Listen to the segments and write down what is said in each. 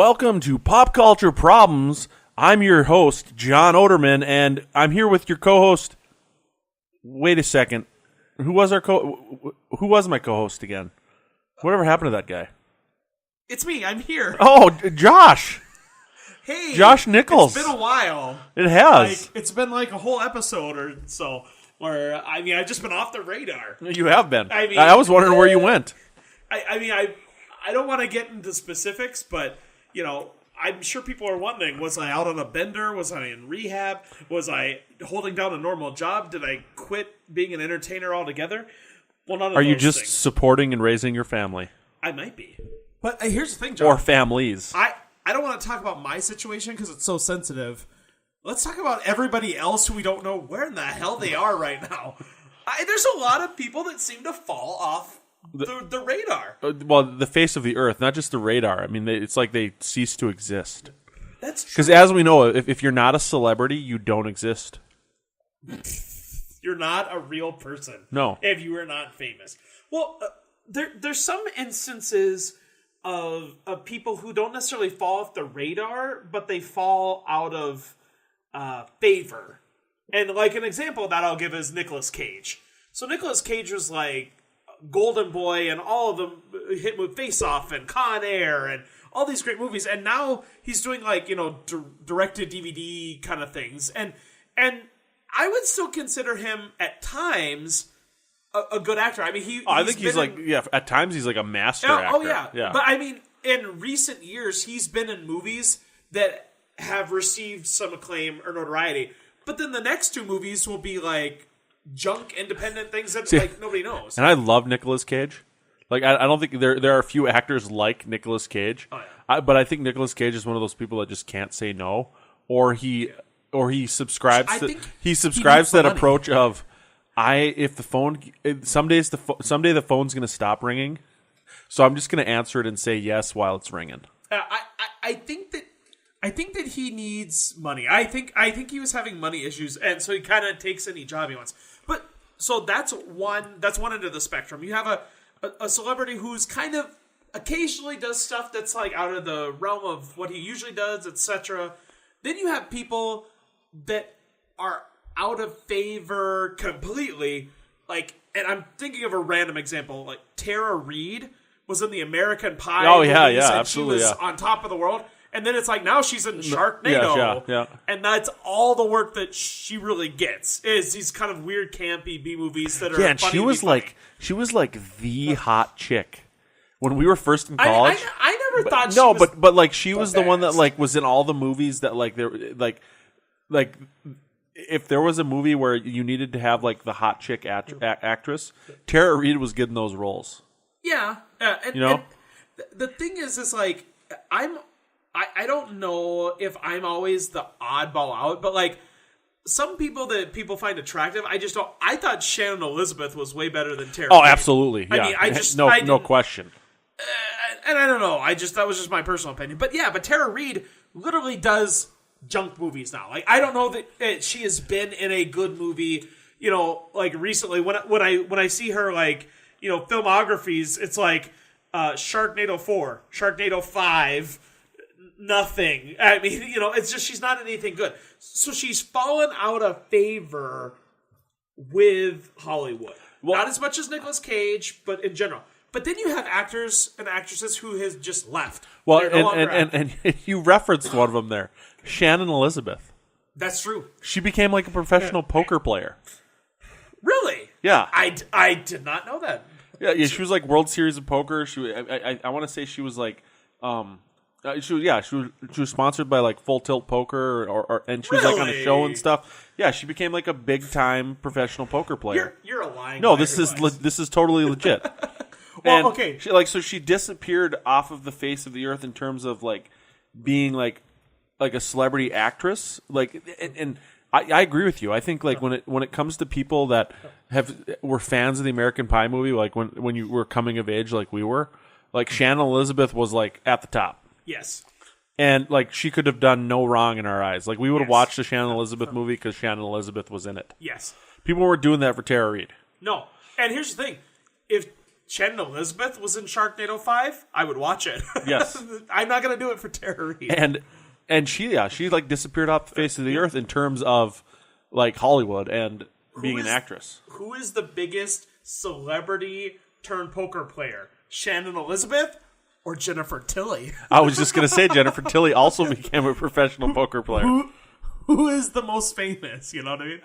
Welcome to Pop Culture Problems. I'm your host, John Oderman, and I'm here with your co-host. Wait a second. Who was my co-host again? Whatever happened to that guy? It's me. I'm here. Oh, Josh. Hey, Josh Nichols. It's been a while. It has. It's been like a whole episode or so. Where I've just been off the radar. You have been. I was wondering where you went. I don't want to get into specifics, but I'm sure people are wondering: was I out on a bender? Was I in rehab? Was I holding down a normal job? Did I quit being an entertainer altogether? Well, none of Are those you just things. supporting and raising your family? I might be, but here's the thing, John. Or families? I don't want to talk about my situation because it's so sensitive. Let's talk about everybody else who we don't know where in the hell they are right now. There's a lot of people that seem to fall off the radar. Well, the face of the earth, not just the radar. I mean, it's like they cease to exist. That's true. Because as we know, if you're not a celebrity, you don't exist. You're not a real person. No. If you are not famous. Well, there's some instances of people who don't necessarily fall off the radar, but they fall out of favor. And like an example of that I'll give is Nicolas Cage. So Nicolas Cage was like Golden Boy and all of them hit with Face Off and Con Air and all these great movies. And now he's doing like, directed DVD kind of things. And I would still consider him at times a good actor. I mean, I think he's at times he's like a master actor. Oh, yeah. But I mean, in recent years, he's been in movies that have received some acclaim or notoriety. But then the next two movies will be like junk independent things that nobody knows. And I love Nicolas Cage. Like I don't think there are a few actors like Nicolas Cage. Oh, yeah. But I think Nicolas Cage is one of those people that just can't say no, or he subscribes to that approach of if the phone someday the phone's going to stop ringing, so I'm just going to answer it and say yes while it's ringing. I think that he needs money. I think he was having money issues, and so he kind of takes any job he wants. But so that's one end of the spectrum. You have a celebrity who's kind of occasionally does stuff that's like out of the realm of what he usually does, etc. Then you have people that are out of favor completely. Like, and I'm thinking of a random example. Like Tara Reid was in the American Pie. Oh yeah, movies, and absolutely. She was on top of the world. And then it's like now she's in Sharknado, yeah. And that's all the work that she really gets is these kind of weird, campy B movies that are. Yeah, and she was like the hot chick when we were first in college. I never thought. No, she was but like she was the one that like was in all the movies that like there like if there was a movie where you needed to have like the hot chick actress, Tara Reid was getting those roles. Yeah, and, and the thing is like I don't know if I'm always the oddball out, but like some people that people find attractive, I just don't. I thought Shannon Elizabeth was way better than Tara. Oh, Reid. absolutely. Yeah. I mean, no question. And I don't know. That was just my personal opinion. But yeah, Tara Reid literally does junk movies now. Like I don't know that she has been in a good movie. Like recently when I see her like filmographies, it's like Sharknado 4, Sharknado 5. Nothing. I mean, it's just she's not anything good. So she's fallen out of favor with Hollywood. Well, not as much as Nicolas Cage, but in general. But then you have actors and actresses who has just left. Well, and you referenced one of them there, Shannon Elizabeth. That's true. She became like a professional poker player. Really? Yeah. I did not know that. Yeah. She was like World Series of Poker. I want to say she was like. She was sponsored by like Full Tilt Poker, and she was like on a show and stuff. Yeah, she became like a big time professional poker player. You're a lying. No, this is totally legit. Well, okay. She disappeared off of the face of the earth in terms of like being like a celebrity actress. Like, and I agree with you. I think like when it comes to people that were fans of the American Pie movie, like when you were coming of age, like we were, like Shannon Elizabeth was like at the top. Yes. And like she could have done no wrong in our eyes. Like we would have watched the Shannon Elizabeth movie because Shannon Elizabeth was in it. Yes. People weren't doing that for Tara Reid. No. And here's the thing: if Shannon Elizabeth was in Sharknado 5, I would watch it. Yes. I'm not going to do it for Tara Reid. And she like disappeared off the face of the earth in terms of like Hollywood and being an actress. Who is the biggest celebrity turned poker player? Shannon Elizabeth or Jennifer Tilly? I was just going to say Jennifer Tilly also became a professional poker player. Who is the most famous? You know what I mean?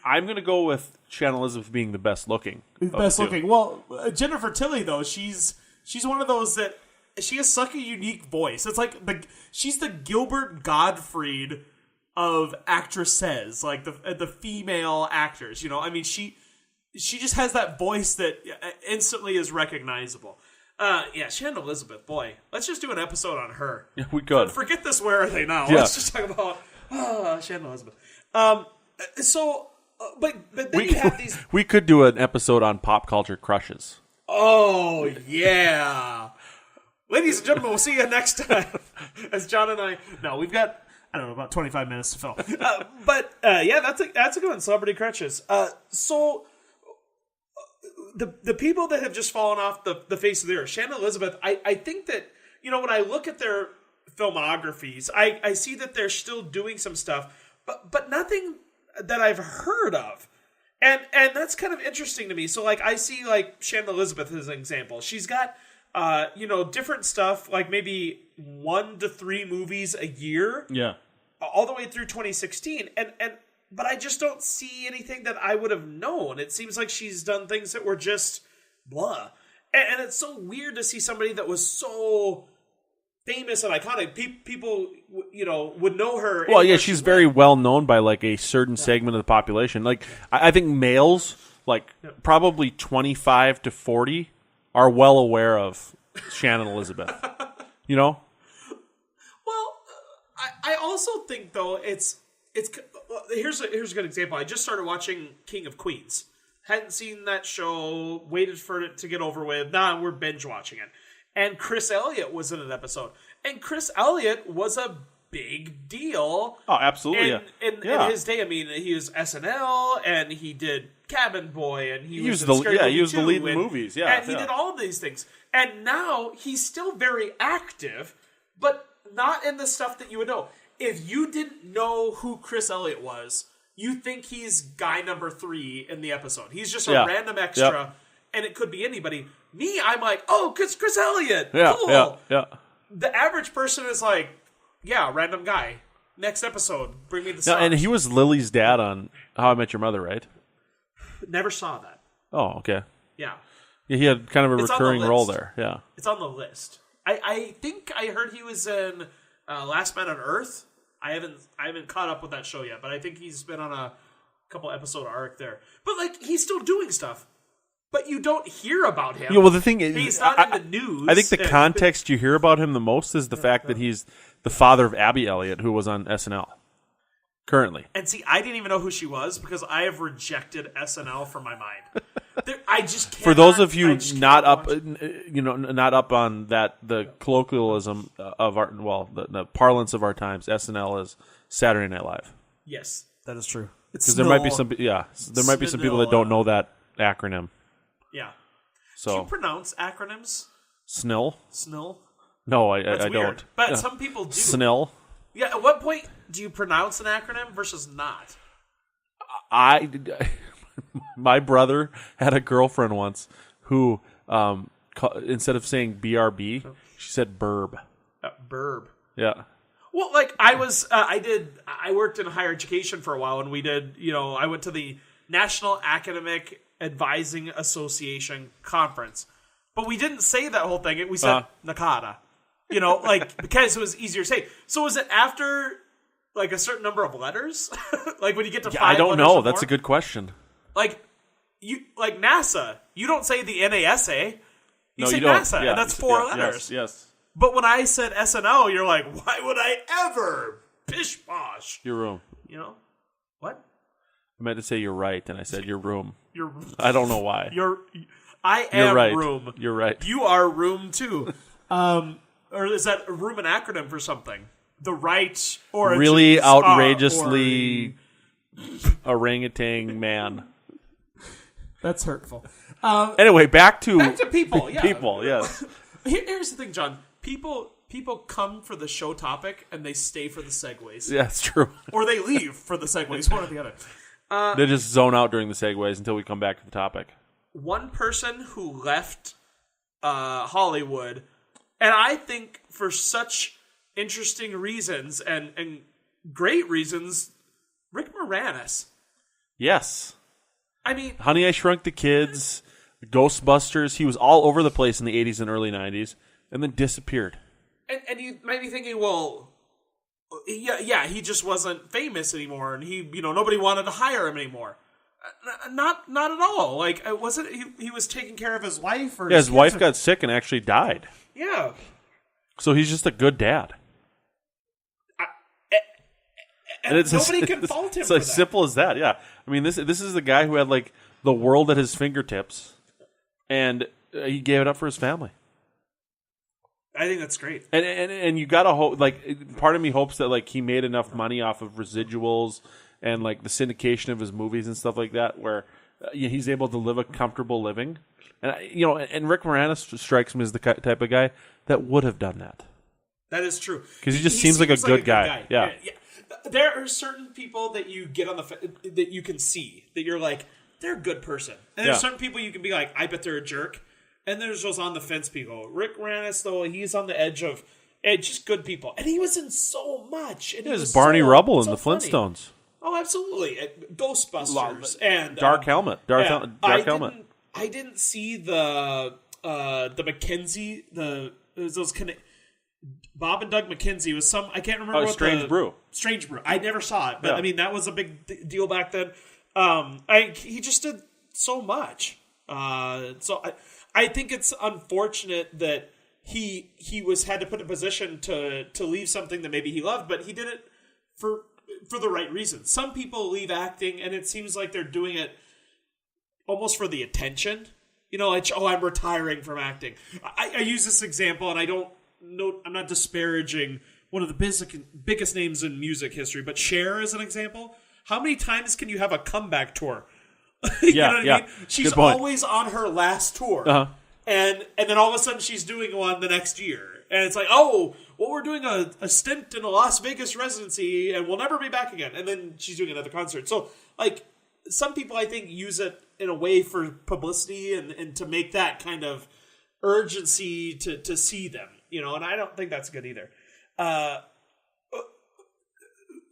I'm going to go with Shannon Elizabeth being the best looking. Best looking. Well, Jennifer Tilly, though, she's one of those that she has such a unique voice. It's like she's the Gilbert Gottfried of actresses, like the female actors. You know, I mean, she just has that voice that instantly is recognizable. Shannon Elizabeth, boy, let's just do an episode on her. Yeah, we could. Forget this. Where are they now? Yeah. Let's just talk about Shannon Elizabeth. But then you have these. We could do an episode on pop culture crushes. Oh yeah, ladies and gentlemen, we'll see you next time. As John and I, we've got about 25 minutes to fill. But that's a good one. Celebrity crushes. So the people that have just fallen off the face of the earth, Shannon Elizabeth. I think that when I look at their filmographies, I see that they're still doing some stuff, but nothing that I've heard of. And that's kind of interesting to me. So like I see like Shannon Elizabeth as an example. She's got different stuff, like maybe 1 to 3 movies a year. Yeah. All the way through 2016. But I just don't see anything that I would have known. It seems like she's done things that were just blah. And it's so weird to see somebody that was so famous and iconic. People, would know her. Well, yeah, she's very well known by like a certain segment of the population. Like I think males, like probably 25 to 40, are well aware of Shannon Elizabeth. You know? Well, I also think though it's here's a good example. I just started watching King of Queens. Hadn't seen that show. Waited for it to get over with. Now we're binge watching it. And Chris Elliott was in an episode. And Chris Elliott was a big deal. Oh, absolutely. In his day. I mean, he was SNL, and he did Cabin Boy, and he was the lead in movies. Yeah, and he did all of these things. And now he's still very active, but not in the stuff that you would know. If you didn't know who Chris Elliott was, you think he's guy number 3 in the episode. He's just a random extra, and it could be anybody. Me, I'm like, oh, it's Chris Elliott. Yeah, cool. Yeah. The average person is like, random guy. Next episode, bring me the song. And he was Lily's dad on How I Met Your Mother, right? Never saw that. Oh, okay. Yeah. Yeah, he had kind of a recurring role there. Yeah. It's on the list. I think I heard he was in Last Man on Earth. I haven't caught up with that show yet, but I think he's been on a couple episode arc there. But like he's still doing stuff. But you don't hear about him. Yeah, well, the thing is, he's not in the news. I think the context you hear about him the most is the fact that he's the father of Abby Elliott, who was on SNL currently. And see, I didn't even know who she was because I have rejected SNL from my mind. I just can't. For those of you not up on that, the colloquialism of our, the parlance of our times, SNL is Saturday Night Live. Yes, that is true. Because there might be some people that don't know that acronym. Yeah. So do you pronounce acronyms? SNIL? SNIL? No, I don't. But some people do. SNIL? Yeah, at what point do you pronounce an acronym versus not? My brother had a girlfriend once who, instead of saying BRB, she said burb. Burb. Yeah. Well, like I worked in higher education for a while, and we did, I went to the National Academic Advising Association conference, but we didn't say that whole thing. We said Nakata, because it was easier to say. So was it after like a certain number of letters? Like when you get to 5 I don't letters know. or That's more? a good question. Like NASA, you don't say the NASA. You say you don't. NASA, Yeah, and that's 4 letters. Yes. But when I said SNL, you're like, why would I ever pish posh? Your room. What? I meant to say you're right, and I said your room. You're. I don't know why. I am You're right. room. You're right. You are room too. Or is that room an acronym for something? The right origins really outrageously orangutan man. That's hurtful. Anyway, back to people. Yeah. People, yes. Here's the thing, John. People come for the show topic and they stay for the segues. Yeah, it's true. Or they leave for the segues, one or the other. They just zone out during the segues until we come back to the topic. One person who left Hollywood, and I think for such interesting reasons and great reasons, Rick Moranis. Yes. I mean, Honey, I Shrunk the Kids, Ghostbusters. He was all over the place in the 80s and early 90s and then disappeared. And you might be thinking, well, yeah, he just wasn't famous anymore, and nobody wanted to hire him anymore. Not at all. Like, wasn't he was taking care of his wife? Or his wife got sick and actually died. Yeah. So he's just a good dad. And nobody can fault him. It's as simple as that. Yeah. I mean, this is the guy who had like the world at his fingertips, and he gave it up for his family. I think that's great. And you gotta hope. Like, part of me hopes that like he made enough money off of residuals and like the syndication of his movies and stuff like that, where he's able to live a comfortable living. And and Rick Moranis strikes me as the type of guy that would have done that. That is true because he just seems like a good guy. Yeah. There are certain people that you get on that you can see that you're like, they're a good person, and there's certain people you can be like, I bet they're a jerk. And there's those on the fence people. Rick Moranis, though, he's on the edge of just good people. And he was in so much. And he was Barney Rubble in the Flintstones. Funny. Oh, absolutely. Ghostbusters. And Dark Helmet. Dark Helmet. I didn't see the McKenzie, those Bob and Doug McKenzie was I can't remember what Strange Brew. Strange Brew. I never saw it. But, I mean, that was a big deal back then. He just did so much. I think it's unfortunate that he had to put in a position to leave something that maybe he loved, but he did it for the right reasons. Some people leave acting, and it seems like they're doing it almost for the attention. Like, I'm retiring from acting. I use this example, and I'm not disparaging one of the biggest names in music history, but Cher is an example. How many times can you have a comeback tour? You know what I mean? She's always on her last tour. Uh-huh. And then all of a sudden she's doing one the next year. And it's like, oh, well, we're doing a stint in a Las Vegas residency and we'll never be back again. And then she's doing another concert. So, like, some people, I think, use it in a way for publicity and to make that kind of urgency to see them. And I don't think that's good either.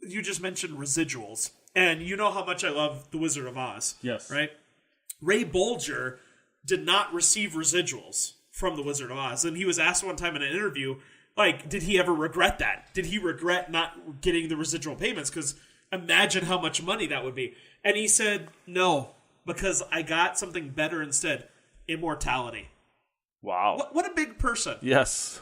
You just mentioned residuals. And you know how much I love The Wizard of Oz. Yes. Right? Ray Bolger did not receive residuals from The Wizard of Oz. And he was asked one time in an interview, like, did he ever regret that? Did he regret not getting the residual payments? Because imagine how much money that would be. And he said, no, because I got something better instead. Immortality. Wow. What a big person. Yes.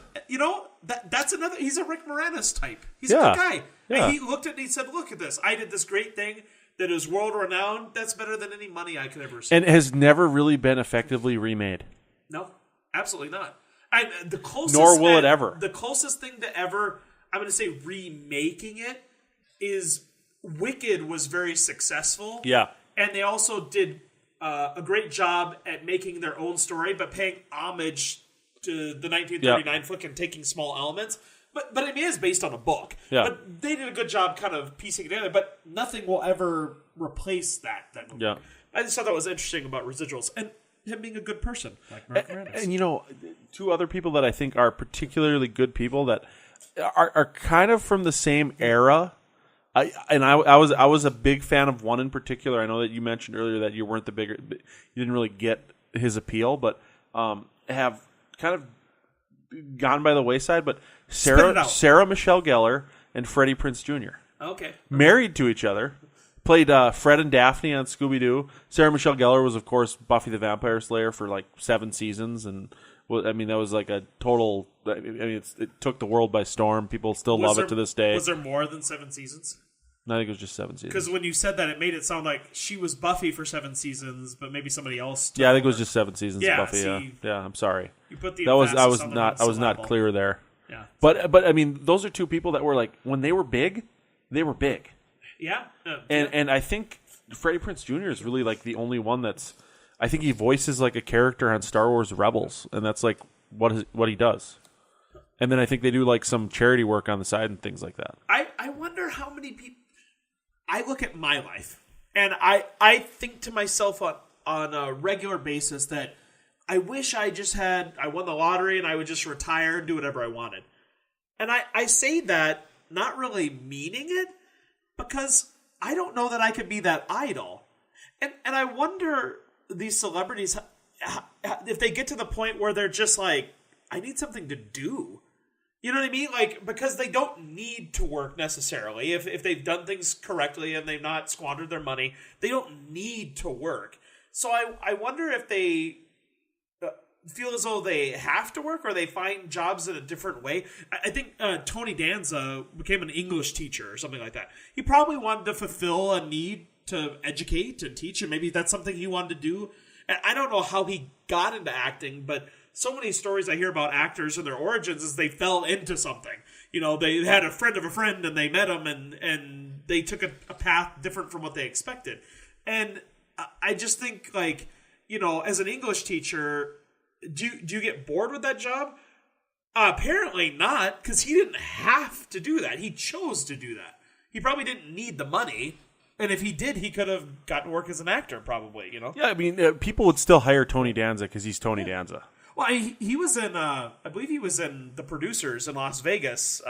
That's another, he's a Rick Moranis type. He's a good guy. Yeah. And he looked at it and he said, look at this. I did this great thing that is world renowned. That's better than any money I could ever see. And has never really been effectively remade. No, absolutely not. The closest, nor will it ever. The closest thing to ever, I'm going to say remaking it, is Wicked was very successful. Yeah. And they also did a great job at making their own story, but paying homage to the 1939 flick and taking small elements. But it is based on a book. Yeah. But they did a good job kind of piecing it together. But nothing will ever replace that movie. Yeah. I just thought that was interesting about residuals. And him being a good person. Like Rick Moranis. And two other people that I think are particularly good people that are kind of from the same era. I was a big fan of one in particular. I know that you mentioned earlier that you didn't really get his appeal, but have kind of gone by the wayside. But Sarah Michelle Gellar and Freddie Prinze Jr. Okay. Married to each other. Played Fred and Daphne on Scooby-Doo. Sarah Michelle Gellar was, of course, Buffy the Vampire Slayer for like 7 seasons. And, that was like a total... it took the world by storm. People still love it to this day. Was there more than 7 seasons? I think it was just 7 seasons. Because when you said that, it made it sound like she was Buffy for 7 seasons, but maybe somebody else... Yeah, I think it was just 7 seasons of Buffy. Yeah, I'm sorry. You put the I was not clear there. Yeah. But those are two people that were like, when they were big, they were big. Yeah. And I think Freddie Prinze Jr. is really like the only one that's I think he voices like a character on Star Wars Rebels, and that's like what he does. And then I think they do like some charity work on the side and things like that. I wonder how many people. I look at my life, and I think to myself on a regular basis that I wish I won the lottery and I would just retire and do whatever I wanted. And I say that not really meaning it, because I don't know that I could be that idle. And I wonder, these celebrities, if they get to the point where they're just like, I need something to do. You know what I mean? Like, because they don't need to work necessarily. If they've done things correctly and they've not squandered their money, they don't need to work. So I wonder if they feel as though they have to work, or they find jobs in a different way. I think Tony Danza became an English teacher or something like that. He probably wanted to fulfill a need to educate and teach, and maybe that's something he wanted to do. And I don't know how he got into acting, but so many stories I hear about actors and their origins is they fell into something. You know, they had a friend of a friend and they met him, and they took a path different from what they expected. And I just think, like, you know, as an English teacher, do you get bored with that job? Apparently not, because he didn't have to do that. He chose to do that. He probably didn't need the money. And if he did, he could have gotten work as an actor, probably, you know? Yeah, I mean, people would still hire Tony Danza because he's Tony Danza. Well, he was in, I believe he was in The Producers in Las Vegas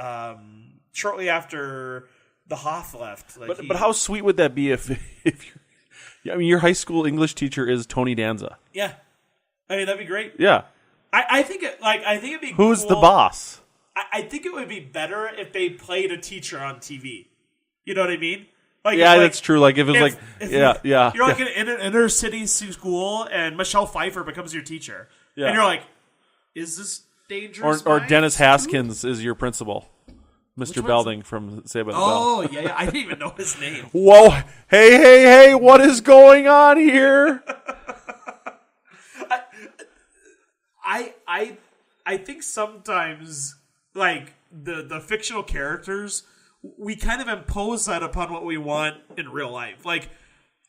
shortly after the Hoff left. Like but how sweet would that be if I mean, your high school English teacher is Tony Danza. Yeah. I mean, that'd be great. Yeah. I think it'd be Who's cool. the boss? I think it would be better if they played a teacher on TV. You know what I mean? Like, yeah, that's true. Like, if it was you're like in an inner city school and Michelle Pfeiffer becomes your teacher. Yeah. And you're like, is this dangerous? Or Dennis Haskins is your principal. Mr. Belding from Saved by the Bell. Oh, yeah. I didn't even know his name. Whoa. Hey, what is going on here? I think sometimes, like, the fictional characters, we kind of impose that upon what we want in real life. Like,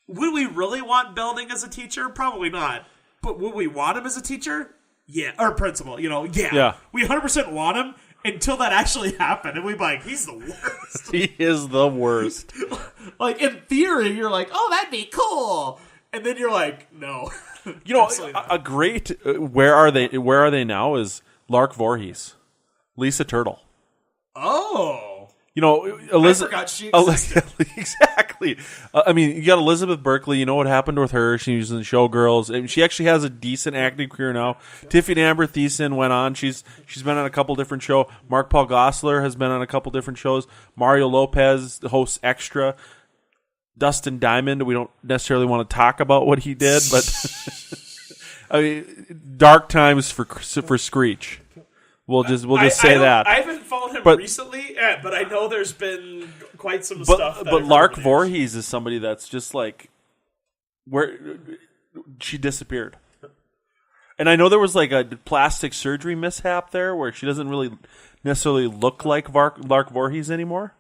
would we really want Belding as a teacher? Probably not. But would we want him as a teacher? Yeah. Or principal, you know? Yeah. We 100% want him until that actually happened. And we'd be like, he's the worst. He is the worst. Like, in theory, you're like, oh, that'd be cool. And then you're like, no. You know, a great where are they now is Lark Voorhees, Lisa Turtle. Oh, you know, Elizabeth. I forgot she existed. Exactly. I mean, you got Elizabeth Berkley. You know what happened with her? She was in Showgirls, and she actually has a decent acting career now. Tiffany Amber Thiessen went on. She's been on a couple different shows. Mark Paul Gosselaar has been on a couple different shows. Mario Lopez hosts Extra. Dustin Diamond, we don't necessarily want to talk about what he did, but I mean, dark times for Screech. We'll just say that. I haven't followed him recently, but I know there's been quite some stuff. But Lark Voorhees is somebody that's just like where she disappeared, and I know there was like a plastic surgery mishap there where she doesn't really necessarily look like Lark Voorhees anymore.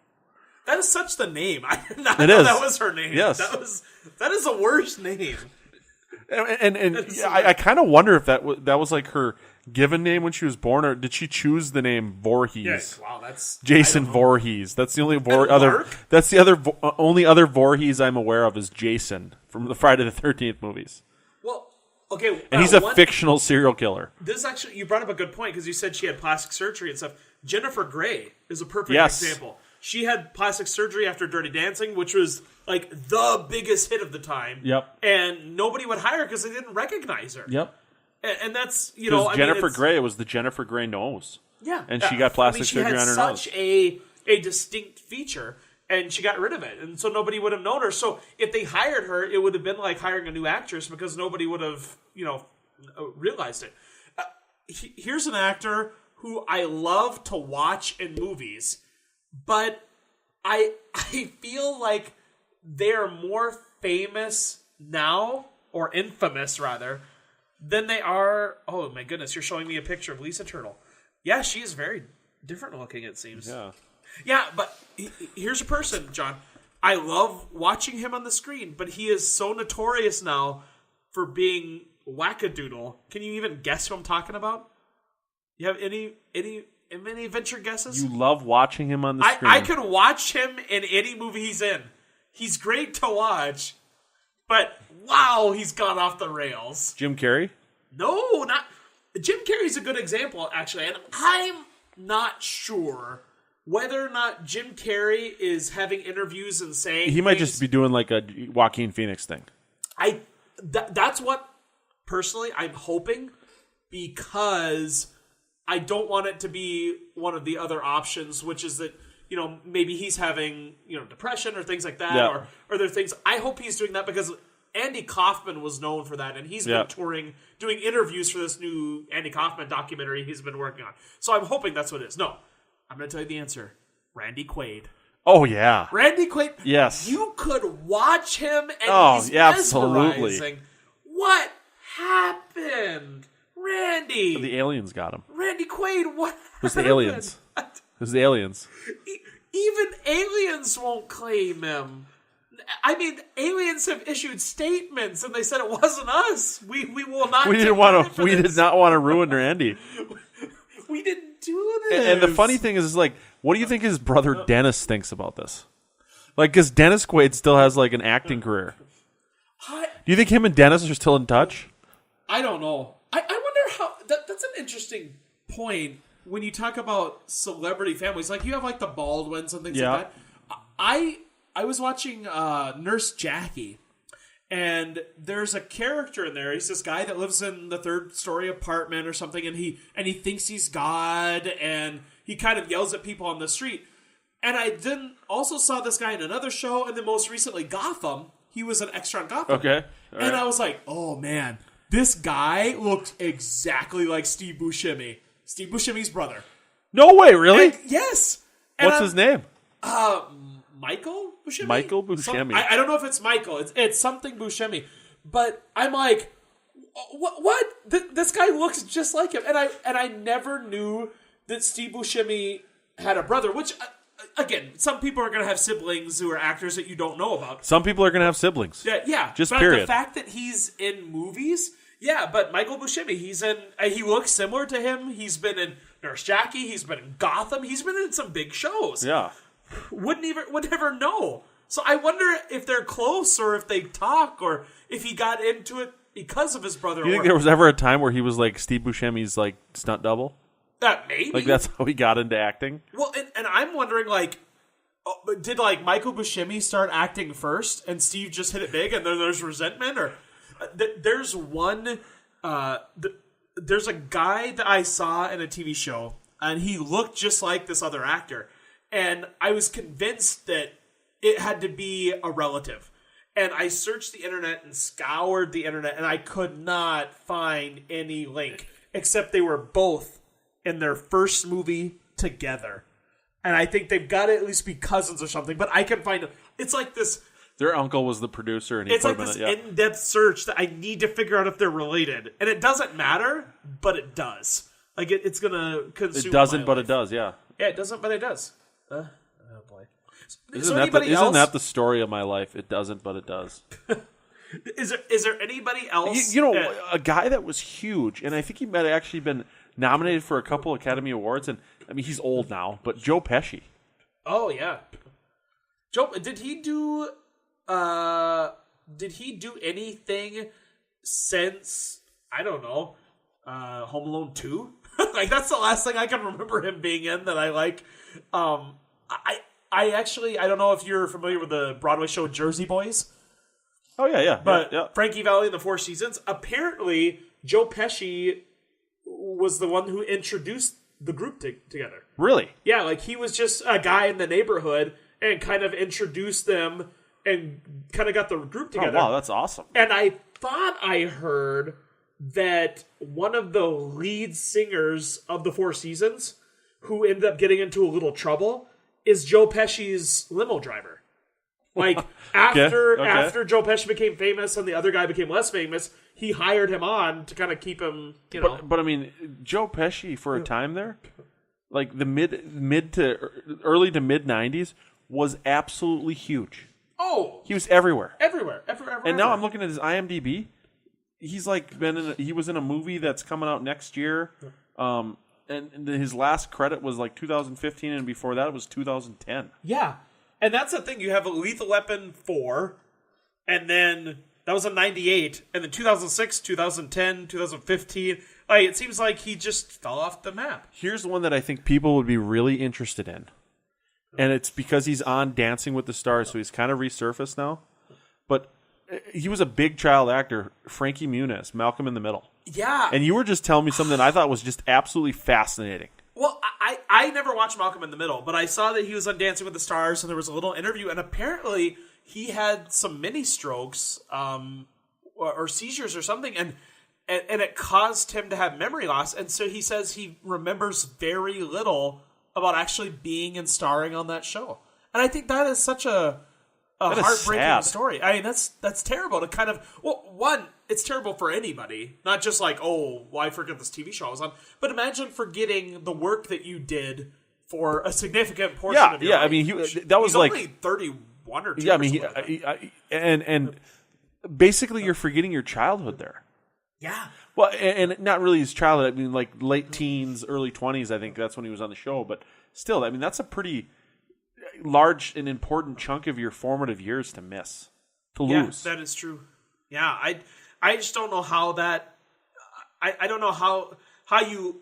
That is such the name. I did not know that was her name. Yes. That is the worst name. And I kind of wonder if that was like her given name when she was born, or did she choose the name Voorhees? Yes. Wow, that's Jason Voorhees. That's the only That's the only other Voorhees I'm aware of is Jason from the Friday the 13th movies. Well, okay, and he's a fictional serial killer. This actually, you brought up a good point because you said she had plastic surgery and stuff. Jennifer Grey is a perfect example. She had plastic surgery after Dirty Dancing, which was like the biggest hit of the time. Yep. And nobody would hire her because they didn't recognize her. Yep. And that's, you know, Jennifer Grey, it was the Jennifer Grey nose. Yeah. And she got plastic surgery on her nose. She had such a distinct feature, and she got rid of it. And so nobody would have known her. So if they hired her, it would have been like hiring a new actress because nobody would have, you know, realized it. Here's an actor who I love to watch in movies, but I feel like they're more famous now, or infamous rather, than they are. Oh my goodness, you're showing me a picture of Lisa Turtle. Yeah, she is very different looking, it seems. Yeah, but here's a person, John. I love watching him on the screen, but he is so notorious now for being wackadoodle. Can you even guess who I'm talking about? You have any venture guesses? You love watching him on the screen. I could watch him in any movie he's in. He's great to watch, but wow, he's gone off the rails. Jim Carrey? No, not Jim Carrey's a good example, actually, and I'm not sure whether or not Jim Carrey is having interviews and saying he might just be doing like a Joaquin Phoenix thing. That's what personally I'm hoping, because I don't want it to be one of the other options, which is that, you know, maybe he's having, you know, depression or things like that, yeah. or there are things. I hope he's doing that because Andy Kaufman was known for that, and he's been touring, doing interviews for this new Andy Kaufman documentary he's been working on. So I'm hoping that's what it is. No, I'm going to tell you the answer. Randy Quaid. Oh, yeah. Randy Quaid. Yes. You could watch him, and he's mesmerizing. Absolutely. What happened? Randy. The aliens got him. Randy Quaid, what happened? It was the aliens. It was the aliens. Even aliens won't claim him. I mean, aliens have issued statements, and they said it wasn't us. We will not. We did not want to ruin Randy. We didn't do this. And the funny thing is like, what do you think his brother Dennis thinks about this? Like, because Dennis Quaid still has like an acting career. Do you think him and Dennis are still in touch? I don't know. I wonder how. That's an interesting point when you talk about celebrity families. Like, you have like the Baldwins and things like that. I was watching Nurse Jackie, and there's a character in there. He's this guy that lives in the 3rd-story apartment or something, and he thinks he's God, and he kind of yells at people on the street. And I then also saw this guy in another show, and then most recently Gotham. He was an extra on Gotham. Okay. And I was like, oh man, this guy looked exactly like Steve Buscemi. Steve Buscemi's brother. No way, really? And, yes. What's his name? Michael Buscemi? Michael Buscemi. I don't know if it's Michael. It's something Buscemi. But I'm like, what? This guy looks just like him. And I never knew that Steve Buscemi had a brother, which, again, some people are going to have siblings who are actors that you don't know about. Some people are going to have siblings. Yeah. Just but period. The fact that he's in movies, but Michael Buscemi, he looks similar to him. He's been in Nurse Jackie. He's been in Gotham. He's been in some big shows. Yeah. Would never know. So I wonder if they're close, or if they talk, or if he got into it because of his brother. Do you think there was ever a time where he was like Steve Buscemi's like stunt double? Maybe. Like that's how he got into acting? Well, and I'm wondering, like, did like Michael Buscemi start acting first, and Steve just hit it big, and then there's resentment, or there's one. There's a guy that I saw in a TV show, and he looked just like this other actor. And I was convinced that it had to be a relative. And I searched the internet and scoured the internet, and I could not find any link, except they were both in their first movie together. And I think they've got to at least be cousins or something, but I can find... It's like this... Their uncle was the producer, and he it's put like him this in-depth search that I need to figure out if they're related. And it doesn't matter, but it does. Like, it's going to consume It doesn't, but life. It does, yeah. Yeah, it doesn't, but it does. Oh boy! Isn't that the story of my life? It doesn't, but it does. Is there anybody else? You know, a guy that was huge, and I think he might have actually been nominated for a couple Academy Awards. And I mean, he's old now, but Joe Pesci. Oh yeah, Joe. Did he do anything since, I don't know, Home Alone 2? Like, that's the last thing I can remember him being in that I like. I actually, I don't know if you're familiar with the Broadway show Jersey Boys. Oh, yeah. But Frankie Valli and the Four Seasons, apparently Joe Pesci was the one who introduced the group together. Really? Yeah, like he was just a guy in the neighborhood and kind of introduced them and kind of got the group together. Oh, wow, that's awesome. And I thought I heard that one of the lead singers of the Four Seasons, who ended up getting into a little trouble, is Joe Pesci's limo driver. Like, after Joe Pesci became famous and the other guy became less famous, he hired him on to kind of keep him, you know. But I mean, Joe Pesci for a time there, like the mid to early to mid 90s, was absolutely huge. Oh, he was everywhere. Everywhere. And now I'm looking at his IMDb. he's like he was in a movie that's coming out next year. And his last credit was like 2015, and before that it was 2010. Yeah. And that's the thing. You have a Lethal Weapon 4, and then that was in 98, and then 2006, 2010, 2015. Like, it seems like he just fell off the map. Here's one that I think people would be really interested in. And it's because he's on Dancing with the Stars, so he's kind of resurfaced now. But he was a big child actor, Frankie Muniz, Malcolm in the Middle. Yeah. And you were just telling me something I thought was just absolutely fascinating. Well, I never watched Malcolm in the Middle, but I saw that he was on Dancing with the Stars, and there was a little interview, and apparently he had some mini strokes or seizures or something, and it caused him to have memory loss. And so he says he remembers very little about actually being and starring on that show. And I think that is such a heartbreaking story. I mean, that's terrible to kind of... Well, one, it's terrible for anybody. Not just like, oh, well, I forget this TV show I was on. But imagine forgetting the work that you did for a significant portion of your life. I mean, that was He's like... only 31 or 2. Yeah, I mean, and basically you're forgetting your childhood there. Yeah. Well, and not really his childhood. I mean, like late teens, early 20s, I think that's when he was on the show. But still, I mean, that's a pretty large and important chunk of your formative years to miss, to lose. Yeah, that is true. Yeah, I just don't know how that... I don't know how you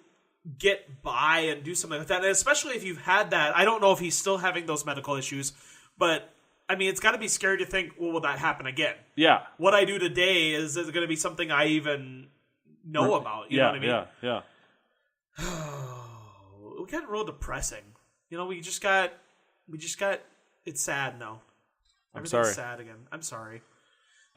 get by and do something like that. And especially if you've had that. I don't know if he's still having those medical issues. But, I mean, it's got to be scary to think, well, will that happen again? Yeah. What I do today is going to be something I even know about. You know what I mean? Yeah. It got real depressing. You know, we just got... It's sad now. Everything's sad again. I'm sorry.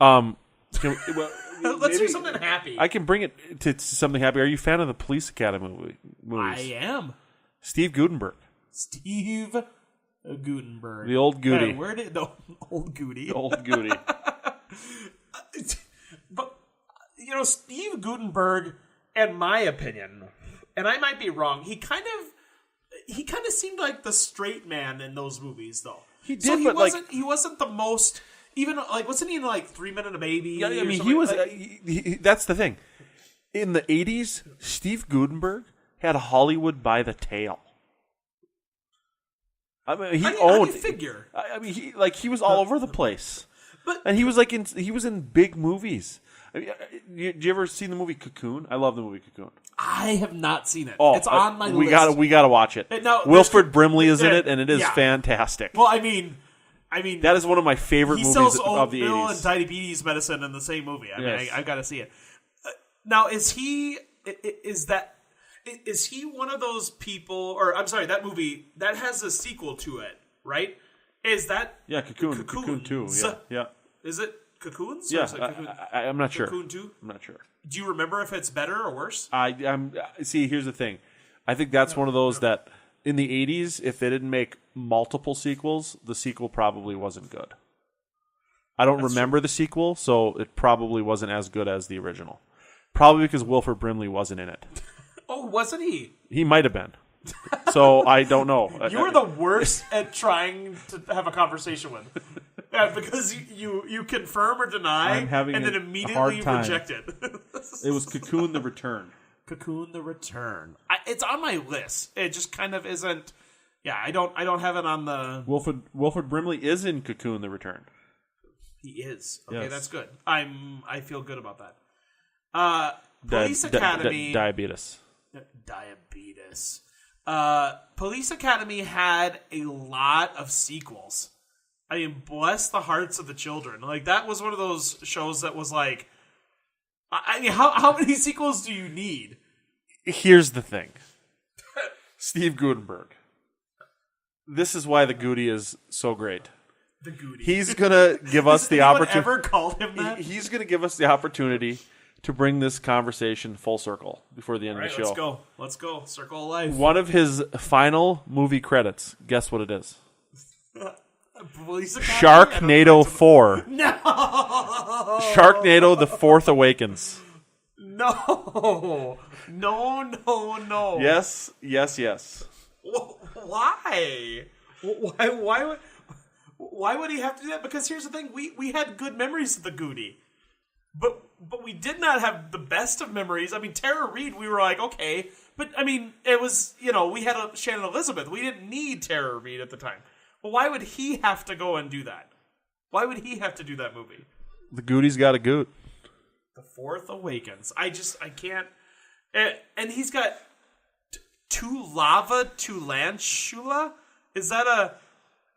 Let's do something happy. I can bring it to something happy. Are you a fan of the Police Academy movies? I am. Steve Guttenberg. Steve Guttenberg. The old Goody. Where did the old Goody? The old Goody. But, you know, Steve Guttenberg, in my opinion, and I might be wrong, he kind of seemed like the straight man in those movies, though. He did, so but he wasn't the most... Even, like, wasn't he in, like, 3 Men and a Baby? Yeah, I mean, he was... that's the thing. In the 80s, Steve Guttenberg had Hollywood by the tail. I mean, how do you figure? I mean, he was all over the place. And he was he was in big movies. I mean, did you ever see the movie Cocoon? I love the movie Cocoon. I have not seen it. Oh, it's on my list. We gotta watch it. No, Wilford Brimley is in it, and it is fantastic. Well, I mean, that is one of my favorite movies of the 80s. He sells oatmeal and diabetes medicine in the same movie. I mean, I've got to see it. Now, is he one of those people? Or I'm sorry, that movie that has a sequel to it, right? Is that Cocoon? Cocoon 2. Yeah. Is it Cocoons? Yeah, I'm not sure. Cocoon 2? I'm not sure. Do you remember if it's better or worse? See, here's the thing. I think that's one of those that in the 80s, if they didn't make multiple sequels, the sequel probably wasn't good. I don't remember the sequel, so it probably wasn't as good as the original. Probably because Wilford Brimley wasn't in it. Oh, wasn't he? He might have been. So I don't know. You were the worst at trying to have a conversation with. Yeah, because you confirm or deny and then immediately reject it. It was Cocoon the Return. Cocoon the Return. It's on my list. It just kind of isn't. Yeah, I don't have it on the. Wilford Brimley is in Cocoon the Return. He is. Okay, that's good. I feel good about that. Police Academy. Diabetes. Police Academy had a lot of sequels. I mean, bless the hearts of the children. Like, that was one of those shows that was like, I mean, how many sequels do you need? Here's the thing. Steve Guttenberg. This is why the Goody is so great. The Goody. He's going to give us the opportunity. Ever called him that? He's going to give us the opportunity to bring this conversation full circle before the end of the show. Let's go. Circle of life. One of his final movie credits. Guess what it is? Sharknado 4. No. Sharknado: The Fourth Awakens. No. Yes. Why? Why would he have to do that? Because here's the thing: we had good memories of the Goody. But we did not have the best of memories. I mean, Tara Reid, we were like, okay. But, I mean, it was, we had a Shannon Elizabeth. We didn't need Tara Reid at the time. Well, why would he have to go and do that? Why would he have to do that movie? The Gooty's got a goot. The Fourth Awakens. I can't. And he's got Tarantula? Is that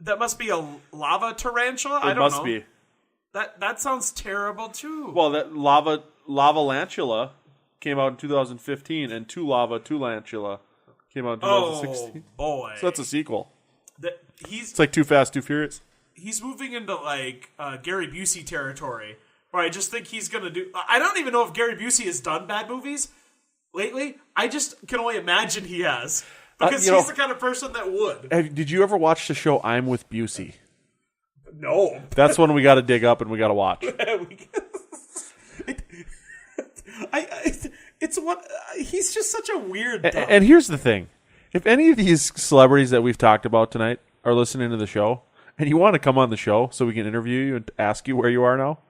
that must be a lava tarantula? I don't know. It must be. That sounds terrible too. Well, that Lava-lantula came out in 2015, and Tulantula came out in 2016. Oh boy! So that's a sequel. It's like Too Fast, Too Furious. He's moving into like Gary Busey territory, where I just think he's gonna do. I don't even know if Gary Busey has done bad movies lately. I just can only imagine he has, because he's the kind of person that would. Did you ever watch the show I'm with Busey? No. That's one we got to dig up and we got to watch. It's what he's just such a weird. And here's the thing: if any of these celebrities that we've talked about tonight are listening to the show, and you want to come on the show so we can interview you and ask you where you are now,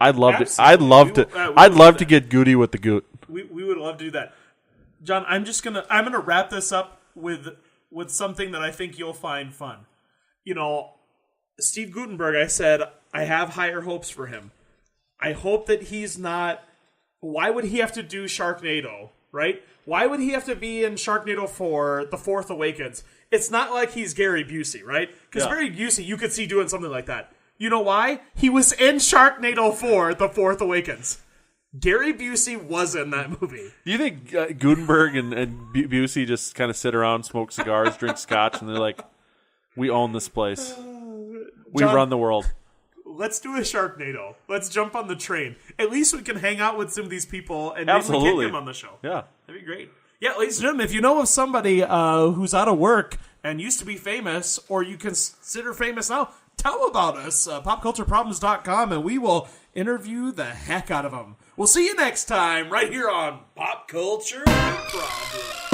I'd love to. I'd love to get Goody with the goot. We would love to do that, John. I'm gonna wrap this up with something that I think you'll find fun. Steve Guttenberg, I said, I have higher hopes for him. I hope that he's not... Why would he have to do Sharknado, right? Why would he have to be in Sharknado 4, The Fourth Awakens? It's not like he's Gary Busey, right? Because Gary Busey, you could see doing something like that. You know why? He was in Sharknado 4, The Fourth Awakens. Gary Busey was in that movie. Do you think Guttenberg and Busey just kind of sit around, smoke cigars, drink scotch, and they're like, we own this place. We run the world. Let's do a Sharknado. Let's jump on the train. At least we can hang out with some of these people and maybe we get him on the show. Yeah. That'd be great. Yeah, ladies and gentlemen, if you know of somebody who's out of work and used to be famous, or you consider famous now, tell them about us. PopCultureProblems.com, and we will interview the heck out of them. We'll see you next time right here on Pop Culture Problems.